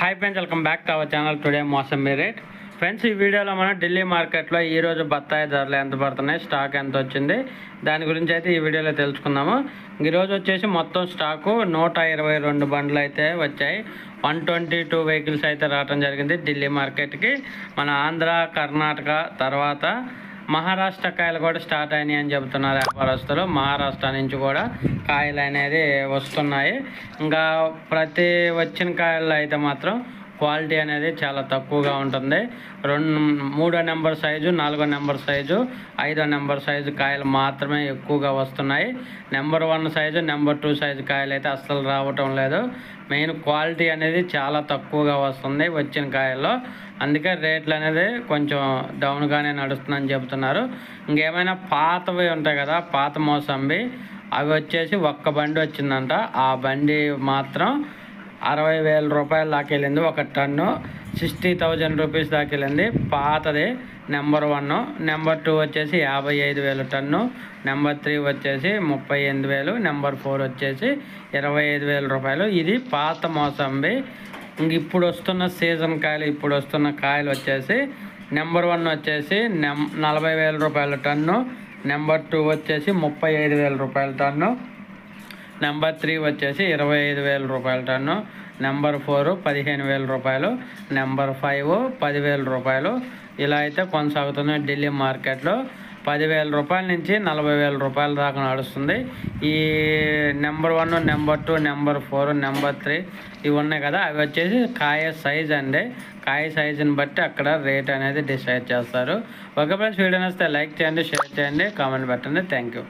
Hi friends, welcome back to our channel. Today mosambi rate. Friends, ఈ వీడియోలో మనం ఢిల్లీ మార్కెట్లో ఈరోజు బత్తాయి ధరలు ఎంత పడుతున్నాయి, స్టాక్ ఎంత వచ్చింది, దాని గురించి అయితే ఈ వీడియోలో తెలుసుకుందాము. ఈరోజు వచ్చేసి మొత్తం స్టాకు 122 బండ్లు అయితే వచ్చాయి. 122 వెహికల్స్ అయితే రావడం జరిగింది ఢిల్లీ మార్కెట్కి. మన ఆంధ్ర, కర్ణాటక తర్వాత మహారాష్ట్ర కాయలు కూడా స్టార్ట్ అయినాయి అని చెబుతున్నారు వ్యాపారస్తులు. మహారాష్ట్ర నుంచి కూడా కాయలు అనేది వస్తున్నాయి. ఇంకా ప్రతి వచ్చిన కాయల్లో అయితే మాత్రం క్వాలిటీ అనేది చాలా తక్కువగా ఉంటుంది. 3వ నెంబర్ సైజు, 4వ నెంబర్ సైజు, 5వ నెంబర్ సైజు కాయలు మాత్రమే ఎక్కువగా వస్తున్నాయి. నెంబర్ 1 సైజు, నెంబర్ 2 సైజు కాయలు అయితే అస్సలు రావటం లేదు. మెయిన్ క్వాలిటీ అనేది చాలా తక్కువగా వస్తుంది వచ్చిన కాయల్లో. అందుకే రేట్లు అనేది కొంచెం డౌన్గానే నడుస్తుందని చెబుతున్నారు. ఇంకేమైనా పాతవి ఉంటాయి కదా, పాత మోసంబి, అవి వచ్చేసి ఒక్క బండి వచ్చిందంట. ఆ బండి మాత్రం 60,000 రూపాయల దాకా వెళ్ళింది. ఒక టన్ను 60,000 రూపీస్ దాకా వెళ్ళింది. పాతది నెంబర్ 1. నెంబర్ 2 వచ్చేసి 55,000 టన్ను. నెంబర్ 3 వచ్చేసి 38,000. నెంబర్ 4 వచ్చేసి 25,000 రూపాయలు. ఇది పాత మోసంబి. ఇంక ఇప్పుడు వస్తున్న సీజన్ కాయలు, ఇప్పుడు వస్తున్న కాయలు వచ్చేసి నెంబర్ 1 వచ్చేసి 40,000 రూపాయల టన్ను. నెంబర్ 2 వచ్చేసి 35,000 రూపాయల టన్ను. నెంబర్ 3 వచ్చేసి 25,000 రూపాయల టన్ను. నెంబర్ 4 15,000 రూపాయలు. నెంబర్ 5 10,000 రూపాయలు. ఇలా అయితే కొనసాగుతుంది ఢిల్లీ మార్కెట్లో. 10,000 రూపాయల నుంచి 40,000 రూపాయల దాకా నడుస్తుంది. ఈ నెంబర్ 1, నెంబర్ 2, నెంబర్ 4, నెంబర్ 3 ఇవి ఉన్నాయి కదా, అవి వచ్చేసి కాయ సైజ్ అండి. కాయ సైజుని బట్టి అక్కడ రేట్ అనేది డిసైడ్ చేస్తారు. ఓకే ఫ్రెండ్స్, వీడియో నచ్చితే లైక్ చేయండి, షేర్ చేయండి, కామెంట్ పెట్టండి. Thank you.